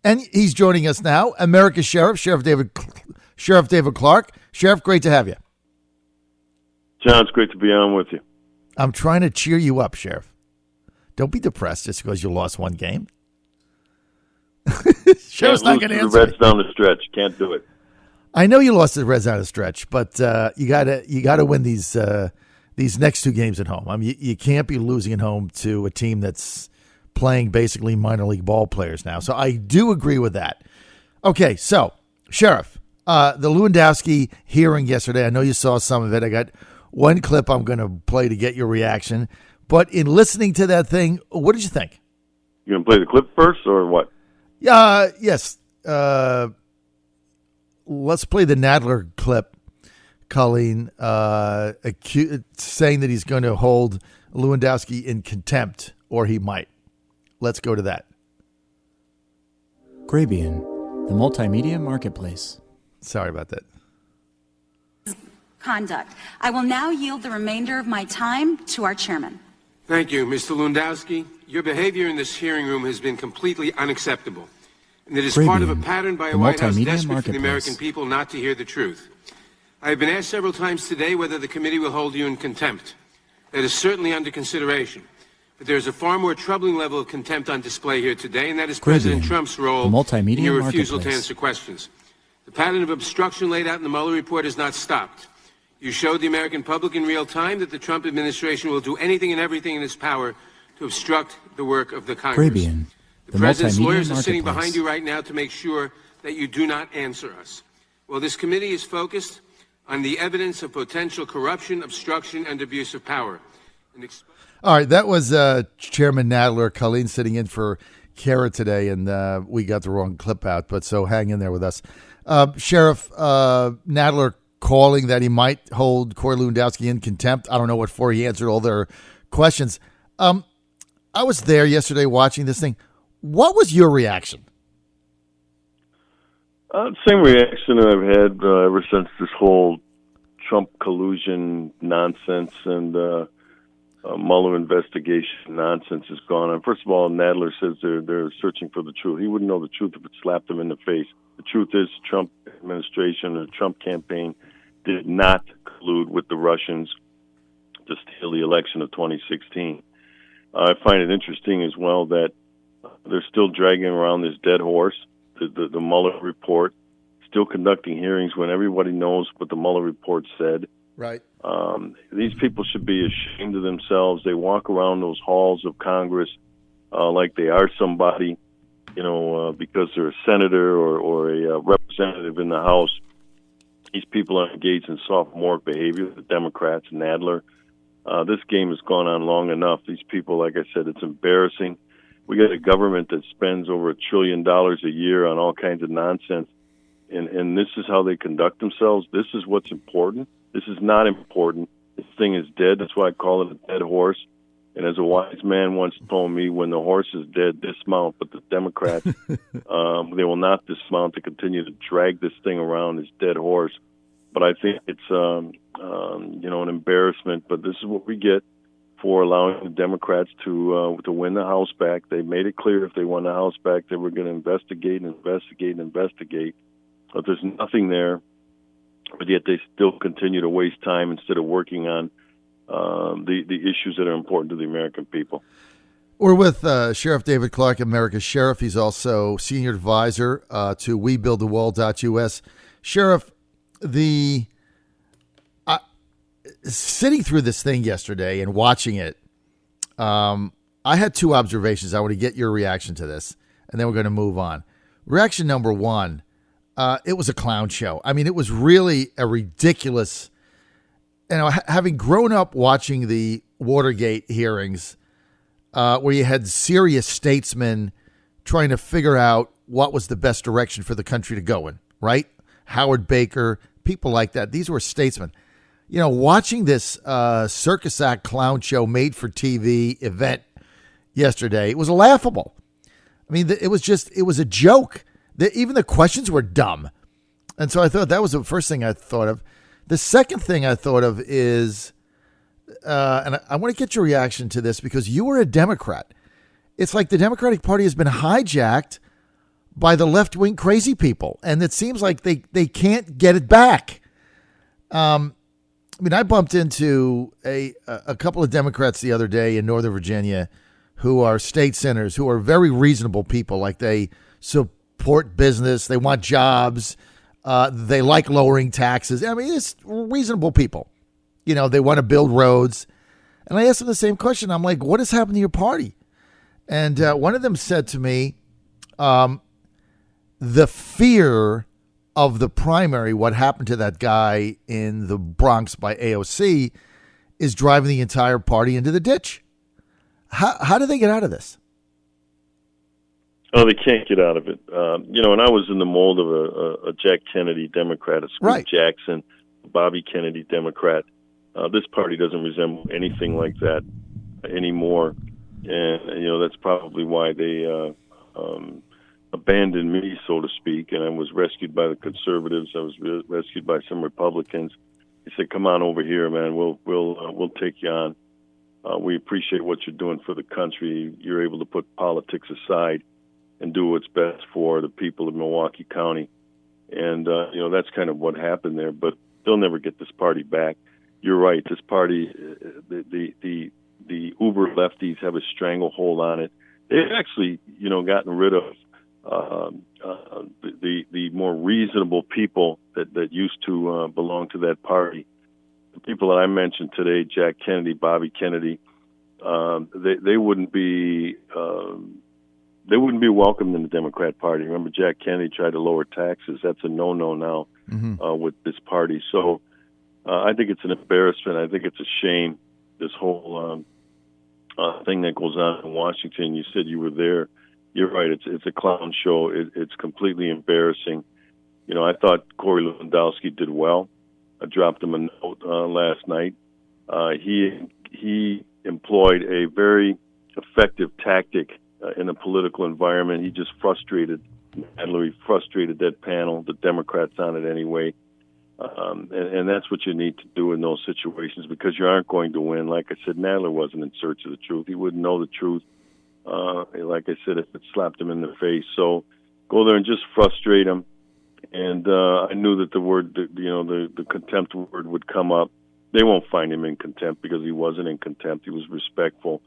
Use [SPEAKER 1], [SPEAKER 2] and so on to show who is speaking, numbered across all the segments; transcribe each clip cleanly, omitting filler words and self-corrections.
[SPEAKER 1] And he's joining us now, America's Sheriff David Clarke. Sheriff, great to have you.
[SPEAKER 2] John, it's great to be on with you.
[SPEAKER 1] I'm trying to cheer you up, Sheriff. Don't be depressed just because you lost one game. Sheriff's not going to answer.
[SPEAKER 2] The Reds down the stretch. Can't do it.
[SPEAKER 1] I know you lost the Reds down the stretch, but you gotta win these next two games at home. I mean, you can't be losing at home to a team that's playing basically minor league ball players now. So I do agree with that. Okay, so Sheriff, the Lewandowski hearing yesterday. I know you saw some of it. I got one clip I'm going to play to get your reaction. But in listening to that thing, what did you think?
[SPEAKER 2] You going to play the clip first or what?
[SPEAKER 1] Yes. Let's play the Nadler clip, Colleen, saying that he's going to hold Lewandowski in contempt, or he might. Let's go to that.
[SPEAKER 3] Grabian, the multimedia marketplace.
[SPEAKER 1] Sorry about that.
[SPEAKER 4] Conduct. I will now yield the remainder of my time to our chairman.
[SPEAKER 5] Thank you, Mr. Lewandowski. Your behavior in this hearing room has been completely unacceptable. And it is part of a pattern by a White House desperate for the American people not to hear the truth. I have been asked several times today whether the committee will hold you in contempt. That is certainly under consideration. But there is a far more troubling level of contempt on display here today, and that is President Trump's role in your refusal to answer questions. The pattern of obstruction laid out in the Mueller report has not stopped. You showed the American public in real time that the Trump administration will do anything and everything in its power to obstruct the work of the Congress.
[SPEAKER 3] Grabian,
[SPEAKER 5] the President's lawyers are sitting behind you right now to make sure that you do not answer us. Well, this committee is focused on the evidence of potential corruption, obstruction, and abuse of power.
[SPEAKER 1] All right, that was Chairman Nadler. Colleen sitting in for Kara today, and we got the wrong clip out, but so hang in there with us. Sheriff Nadler calling that he might hold Corey Lewandowski in contempt. I don't know what for. He answered all their questions. I was there yesterday watching this thing. What was your reaction?
[SPEAKER 2] Same reaction that I've had ever since this whole Trump collusion nonsense and Mueller investigation nonsense has gone on. First of all, Nadler says they're searching for the truth. He wouldn't know the truth if it slapped him in the face. The truth is the Trump administration or the Trump campaign did not collude with the Russians to steal the election of 2016. I find it interesting as well that they're still dragging around this dead horse, the Mueller report, still conducting hearings when everybody knows what the Mueller report said.
[SPEAKER 1] Right.
[SPEAKER 2] These people should be ashamed of themselves. They walk around those halls of Congress like they are somebody, because they're a senator or a representative in the House. These people are engaged in sophomore behavior, the Democrats, Nadler. This game has gone on long enough. These people, like I said, it's embarrassing. We got a government that spends over $1 trillion a year on all kinds of nonsense, and this is how they conduct themselves. This is what's important. This is not important. This thing is dead. That's why I call it a dead horse. And as a wise man once told me, when the horse is dead, dismount. But the Democrats, they will not dismount to continue to drag this thing around, this dead horse. But I think it's, an embarrassment. But this is what we get for allowing the Democrats to win the House back. They made it clear if they won the House back, they were going to investigate. But there's nothing there. But yet they still continue to waste time instead of working on the issues that are important to the American people.
[SPEAKER 1] We're with Sheriff David Clarke, America's Sheriff. He's also senior advisor to WeBuildTheWall.us. Sheriff, sitting through this thing yesterday and watching it, I had two observations. I want to get your reaction to this, and then we're going to move on. Reaction number one, it was a clown show. I mean, it was really a ridiculous, having grown up watching the Watergate hearings, where you had serious statesmen trying to figure out what was the best direction for the country to go in, right? Howard Baker, people like that. These were statesmen. Watching this circus act clown show made for TV event yesterday, it was laughable. I mean, it was a joke. Even the questions were dumb. And so I thought that was the first thing I thought of. The second thing I thought of is, and I want to get your reaction to this because you were a Democrat. It's like the Democratic Party has been hijacked by the left-wing crazy people. And it seems like they can't get it back. I bumped into a couple of Democrats the other day in Northern Virginia who are state senators, who are very reasonable people. Like, they support business. They want jobs. They like lowering taxes. It's reasonable people. They want to build roads. And I asked them the same question. I'm like, what has happened to your party? And one of them said to me, the fear of the primary, what happened to that guy in the Bronx by AOC, is driving the entire party into the ditch. How do they get out of this?
[SPEAKER 2] Oh, they can't get out of it. And I was in the mold of a Jack Kennedy Democrat, a Scoop Jackson, Bobby Kennedy Democrat. This party doesn't resemble anything like that anymore. And, that's probably why they abandoned me, so to speak. And I was rescued by the conservatives. I was rescued by some Republicans. They said, "Come on over here, man. We'll take you on. We appreciate what you're doing for the country. You're able to put politics aside and do what's best for the people of Milwaukee County." And, that's kind of what happened there. But they'll never get this party back. You're right. This party, the uber lefties have a stranglehold on it. They've actually, gotten rid of the more reasonable people that used to belong to that party. The people that I mentioned today, Jack Kennedy, Bobby Kennedy, they wouldn't be welcomed in the Democrat Party. Remember, Jack Kennedy tried to lower taxes. That's a no-no now with this party. So I think it's an embarrassment. I think it's a shame, this whole thing that goes on in Washington. You said you were there. You're right. It's a clown show. It's completely embarrassing. I thought Corey Lewandowski did well. I dropped him a note last night. He employed a very effective tactic in a political environment. He just frustrated Nadler. He frustrated that panel, the Democrats on it anyway. And that's what you need to do in those situations, because you aren't going to win. Like I said, Nadler wasn't in search of the truth. He wouldn't know the truth. Like I said, if it slapped him in the face. So go there and just frustrate him. And I knew that the word, the contempt word would come up. They won't find him in contempt because he wasn't in contempt. He was respectful.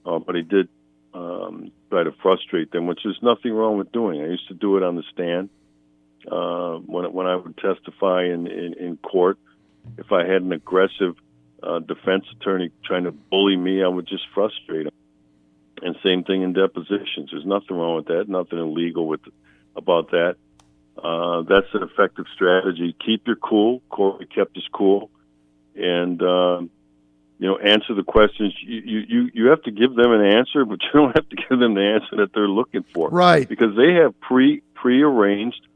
[SPEAKER 2] But he did try to frustrate them, which there's nothing wrong with doing. I used to do it on the stand. When I would testify in court, if I had an aggressive defense attorney trying to bully me, I would just frustrate him. And same thing in depositions. There's nothing wrong with that, nothing illegal about that. That's an effective strategy. Keep your cool. Corey kept his cool, and answer the questions. You have to give them an answer, but you don't have to give them the answer that they're looking for,
[SPEAKER 1] right? Because
[SPEAKER 2] they have prearranged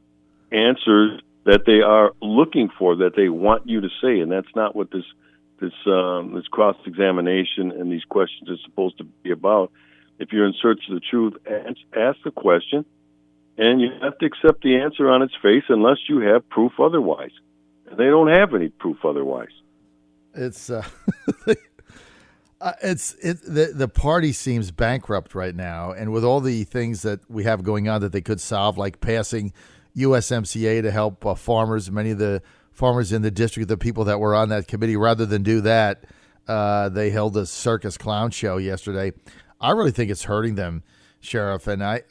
[SPEAKER 2] answers that they are looking for, that they want you to say, and that's not what this cross-examination and these questions are supposed to be about. If you're in search of the truth, ask the question, and you have to accept the answer on its face unless you have proof otherwise. And they don't have any proof otherwise.
[SPEAKER 1] It's the party seems bankrupt right now, and with all the things that we have going on that they could solve, like passing USMCA to help farmers, many of the farmers in the district, the people that were on that committee, rather than do that, they held a circus clown show yesterday. I really think it's hurting them, Sheriff. And I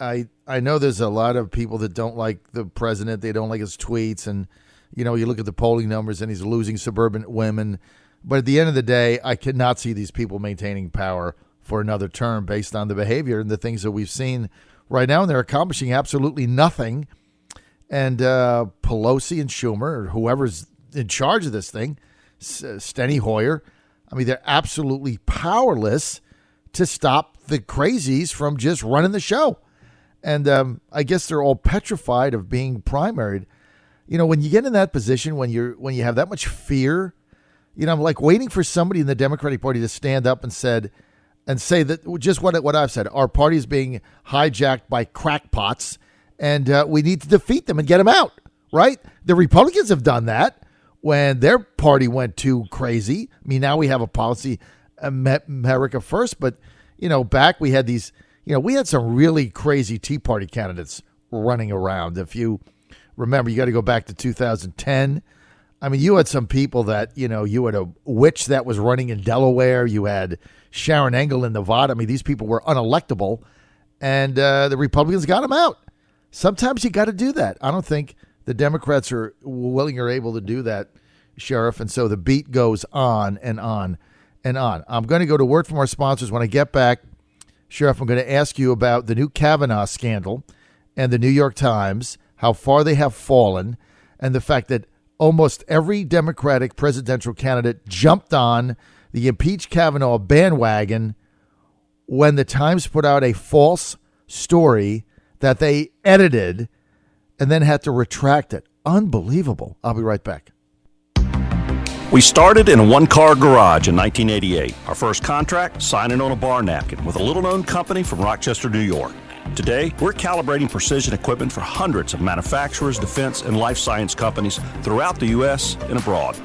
[SPEAKER 1] know there's a lot of people that don't like the president. They don't like his tweets. And, you look at the polling numbers and he's losing suburban women. But at the end of the day, I cannot see these people maintaining power for another term based on the behavior and the things that we've seen right now. And they're accomplishing absolutely nothing. And Pelosi and Schumer, or whoever's in charge of this thing, Steny Hoyer, they're absolutely powerless to stop the crazies from just running the show. And I guess they're all petrified of being primaried. When you get in that position, when you have that much fear, I'm like waiting for somebody in the Democratic Party to stand up and say that just what I've said. Our party is being hijacked by crackpots, and we need to defeat them and get them out, right? The Republicans have done that when their party went too crazy. Now we have a policy, America First, but, back we had these, we had some really crazy Tea Party candidates running around. If you remember, you got to go back to 2010. I mean, you had some people that, you had a witch that was running in Delaware. You had Sharon Engel in Nevada. I mean, these people were unelectable, and the Republicans got them out. Sometimes you got to do that. I don't think the Democrats are willing or able to do that, Sheriff, and so the beat goes on and on and on. I'm going to go to word from our sponsors. When I get back, Sheriff, I'm going to ask you about the new Kavanaugh scandal and the New York Times, how far they have fallen, and the fact that almost every Democratic presidential candidate jumped on the impeach Kavanaugh bandwagon when the Times put out a false story that they edited and then had to retract it. Unbelievable. I'll be right back.
[SPEAKER 6] We started in a one-car garage in 1988. Our first contract, signing on a bar napkin with a little-known company from Rochester, New York. Today, we're calibrating precision equipment for hundreds of manufacturers, defense, and life science companies throughout the U.S. and abroad.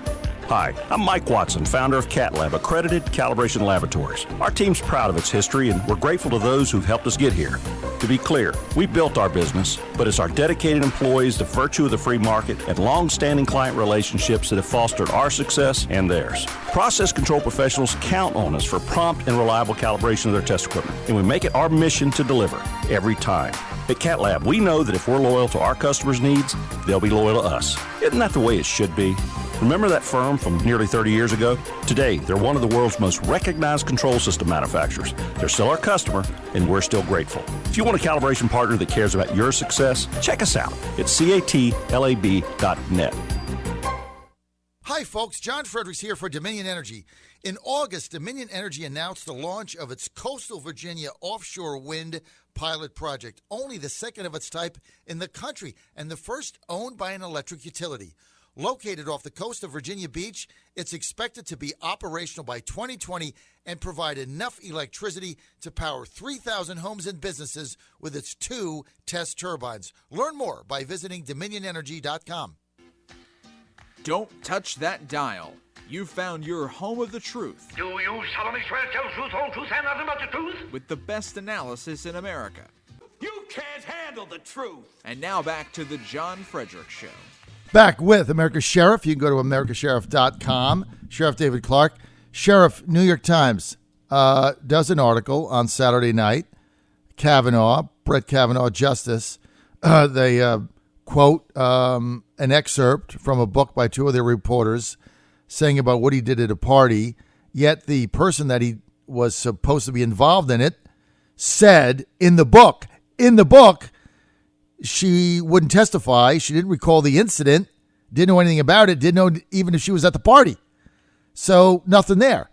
[SPEAKER 6] Hi, I'm Mike Watson, founder of CatLab, accredited calibration laboratories. Our team's proud of its history, and we're grateful to those who've helped us get here. To be clear, we built our business, but it's our dedicated employees, the virtue of the free market, and long-standing client relationships that have fostered our success and theirs. Process control professionals count on us for prompt and reliable calibration of their test equipment, and we make it our mission to deliver every time. At CatLab, we know that if we're loyal to our customers' needs, they'll be loyal to us. Isn't that the way it should be? Remember that firm from nearly 30 years ago? Today, they're one of the world's most recognized control system manufacturers. They're still our customer, and we're still grateful. If you want a calibration partner that cares about your success, check us out at catlab.net.
[SPEAKER 1] Hi, folks. John Fredericks here for Dominion Energy. In August, Dominion Energy announced the launch of its Coastal Virginia offshore wind pilot project, only the second of its type in the country and the first owned by an electric utility. Located off the coast of Virginia Beach, it's expected to be operational by 2020 and provide enough electricity to power 3,000 homes and businesses with its 2 test turbines. Learn more by visiting dominionenergy.com.
[SPEAKER 7] Don't touch that dial. You've found your home of the truth.
[SPEAKER 8] Do you solemnly swear to tell the truth, whole truth, and nothing but the truth?
[SPEAKER 7] With the best analysis in America.
[SPEAKER 8] You can't handle the truth.
[SPEAKER 7] And now back to the John Fredericks Show.
[SPEAKER 1] Back with America's Sheriff. You can go to americasheriff.com. Sheriff David Clarke. Sheriff, New York Times does an article on Saturday night. Brett Kavanaugh, Justice. They quote an excerpt from a book by 2 of their reporters saying about what he did at a party. Yet the person that he was supposed to be involved in it said in the book, she wouldn't testify. She didn't recall the incident, didn't know anything about it, didn't know even if she was at the party. So nothing there.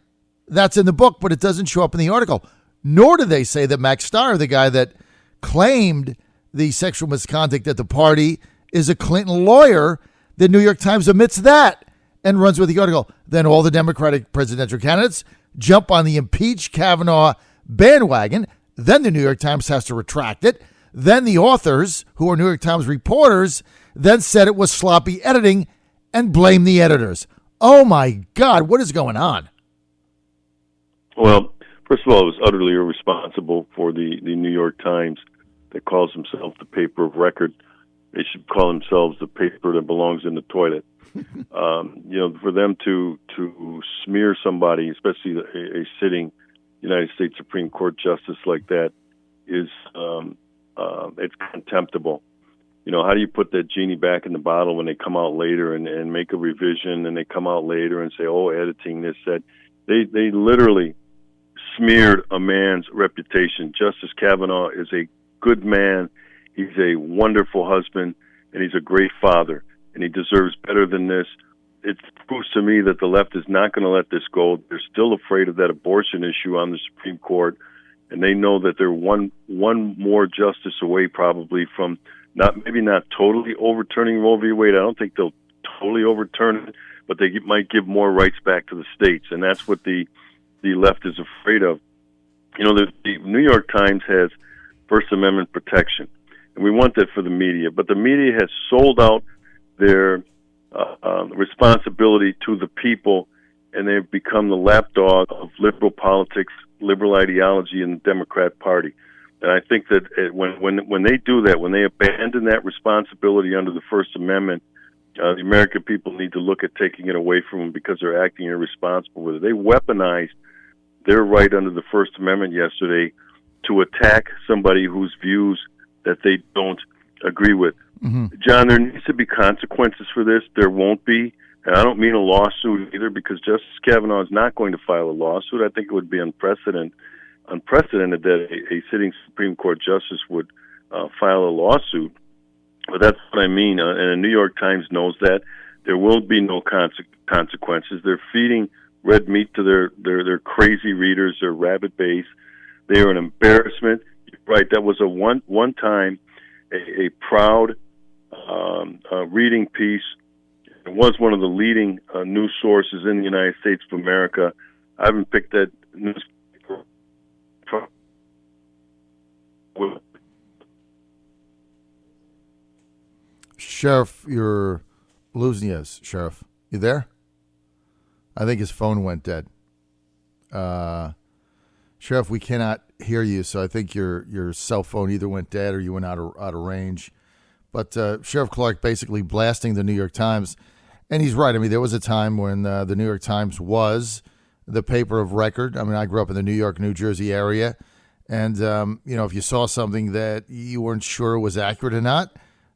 [SPEAKER 1] That's in the book, but it doesn't show up in the article. Nor do they say that Max Steyer, the guy that claimed the sexual misconduct at the party, is a Clinton lawyer. The New York Times omits that and runs with the article. Then all the Democratic presidential candidates jump on the impeach Kavanaugh bandwagon. Then the New York Times has to retract it. Then the authors, who are New York Times reporters, then said it was sloppy editing and blamed the editors. Oh, my God, what is going on?
[SPEAKER 2] Well, first of all, it was utterly irresponsible for the New York Times that calls himself the paper of record. They should call themselves the paper that belongs in the toilet. For them to smear somebody, especially a sitting United States Supreme Court justice like that, is it's contemptible. How do you put that genie back in the bottle when they come out later and make a revision, and they come out later and say, oh, editing this, that. They literally smeared a man's reputation. Justice Kavanaugh is a good man. He's a wonderful husband, and he's a great father, and he deserves better than this. It proves to me that the left is not going to let this go. They're still afraid of that abortion issue on the Supreme Court, and they know that they're one more justice away probably from maybe not totally overturning Roe v. Wade. I don't think they'll totally overturn it, but they might give more rights back to the states, and that's what the left is afraid of. The New York Times has First Amendment protection, and we want that for the media, but the media has sold out their responsibility to the people, and they've become the lapdog of liberal politics, liberal ideology in the Democrat Party. And I think that when they do that, when they abandon that responsibility under the First Amendment, the American people need to look at taking it away from them because they're acting irresponsible with it. They weaponized their right under the First Amendment yesterday to attack somebody whose views that they don't agree with.
[SPEAKER 1] Mm-hmm.
[SPEAKER 2] John, there needs to be consequences for this. There won't be. And I don't mean a lawsuit either, because Justice Kavanaugh is not going to file a lawsuit. I think it would be unprecedented that a sitting Supreme Court justice would file a lawsuit. But that's what I mean. And the New York Times knows that. There will be no consequences. They're feeding red meat to their crazy readers, their rabid base. They are an embarrassment. You're right, that was a one time a proud reading piece. It was one of the leading news sources in the United States of America. I haven't picked that newspaper.
[SPEAKER 1] Sheriff, you're losing us, Sheriff. You there? I think his phone went dead. Sheriff, we cannot hear you, so I think your cell phone either went dead or you went out of range. But Sheriff Clarke basically blasting the New York Times. And he's right. I mean, there was a time when the New York Times was the paper of record. I mean, I grew up in the New York, New Jersey area. And, if you saw something that you weren't sure was accurate or not,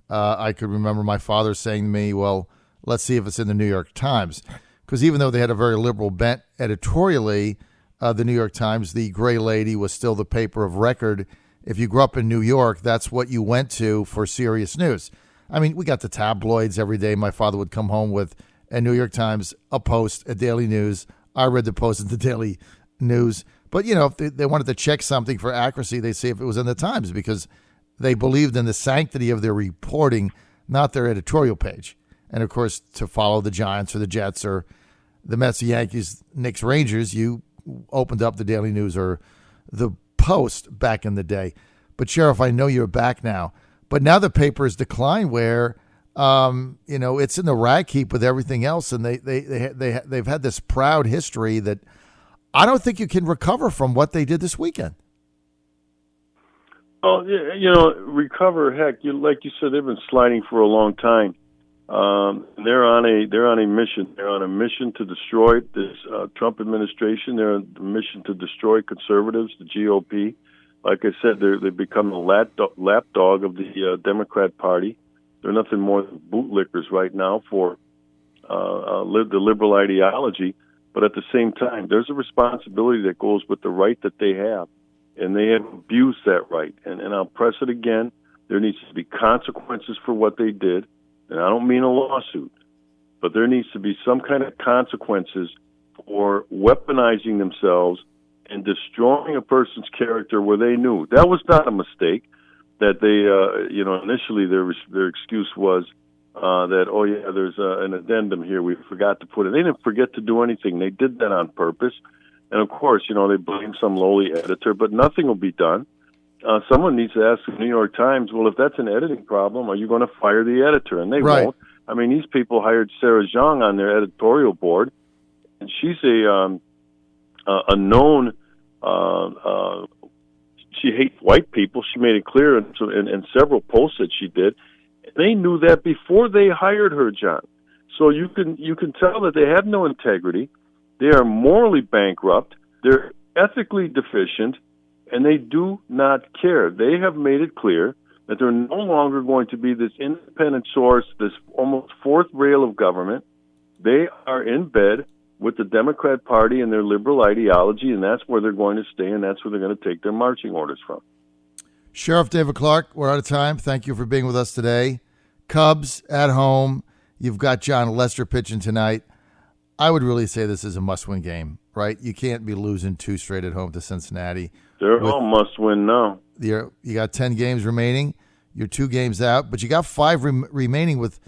[SPEAKER 1] I could remember my father saying to me, well, let's see if it's in the New York Times. Because even though they had a very liberal bent editorially, the New York Times, the gray lady, was still the paper of record. If you grew up in New York, that's what you went to for serious news. I mean, we got the tabloids every day. My father would come home with a New York Times, a Post, a Daily News. I read the Post and the Daily News. But, if they wanted to check something for accuracy, they say if it was in the Times, because they believed in the sanctity of their reporting, not their editorial page. And, of course, to follow the Giants or the Jets or the Mets, the Yankees, Knicks, Rangers, you opened up the Daily News or the Post back in the day. But, Sheriff, I know you're back now. But now the paper has declined where, it's in the rag heap with everything else. And they've had this proud history that I don't think you can recover from what they did this weekend.
[SPEAKER 2] Oh, recover. Heck, like you said, they've been sliding for a long time. They're on a mission. They're on a mission to destroy this Trump administration. They're on a mission to destroy conservatives, the GOP. Like I said, they've become the lapdog of the Democrat Party. They're nothing more than bootlickers right now for the liberal ideology. But at the same time, there's a responsibility that goes with the right that they have. And they have abused that right. And I'll press it again. There needs to be consequences for what they did. And I don't mean a lawsuit. But there needs to be some kind of consequences for weaponizing themselves and destroying a person's character where they knew. That was not a mistake. That they, initially their excuse was that, there's an addendum here. We forgot to put it. They didn't forget to do anything. They did that on purpose. And, of course, they blame some lowly editor, but nothing will be done. Someone needs to ask the New York Times, well, if that's an editing problem, are you going to fire the editor? And they won't. I mean, these people hired Sarah Zhang on their editorial board, and she's a known she hates white people. She made it clear in several posts that she did. They knew that before they hired her, John. So you can tell that they have no integrity. They are morally bankrupt. They're ethically deficient, and they do not care. They have made it clear that they're no longer going to be this independent source, this almost fourth rail of government. They are in bed with the Democrat Party and their liberal ideology, and that's where they're going to stay, and that's where they're going to take their marching orders from.
[SPEAKER 1] Sheriff David Clarke, we're out of time. Thank you for being with us today. Cubs at home. You've got John Lester pitching tonight. I would really say this is a must-win game, right? You can't be losing 2 straight at home to Cincinnati.
[SPEAKER 2] They're all must-win now.
[SPEAKER 1] You got 10 games remaining. You're 2 games out, but you got 5 remaining with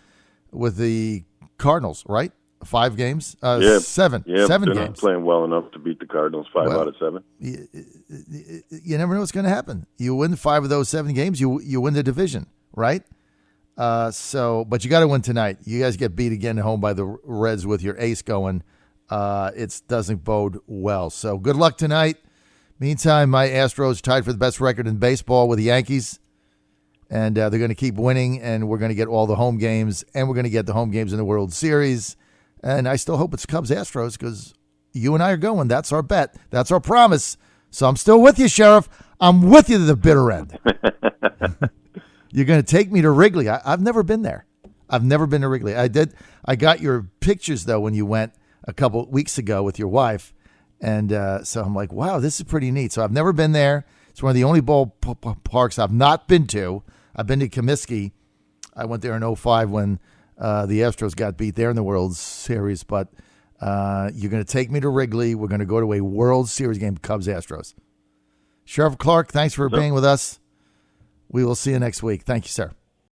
[SPEAKER 1] the Cardinals, right? 5 games? 7.
[SPEAKER 2] Yeah,
[SPEAKER 1] 7
[SPEAKER 2] they're
[SPEAKER 1] games.
[SPEAKER 2] Not playing well enough to beat the Cardinals 5 out of 7.
[SPEAKER 1] You never know what's going to happen. You win 5 of those 7 games, you win the division, right? But you got to win tonight. You guys get beat again at home by the Reds with your ace going. It doesn't bode well. So good luck tonight. Meantime, my Astros tied for the best record in baseball with the Yankees. And they're going to keep winning, and we're going to get all the home games, and we're going to get the home games in the World Series. And I still hope it's Cubs-Astros because you and I are going. That's our bet. That's our promise. So I'm still with you, Sheriff. I'm with you to the bitter end. You're going to take me to Wrigley. I've never been there. I've never been to Wrigley. I got your pictures, though, when you went a couple weeks ago with your wife. And so I'm like, wow, this is pretty neat. So I've never been there. It's one of the only ballparks I've not been to. I've been to Comiskey. I went there in 2005 when the Astros got beat there in the World Series. But you're going to take me to Wrigley. We're going to go to a World Series game, Cubs-Astros. Sheriff Clarke, thanks for being with us. We will see you next week. Thank you, sir.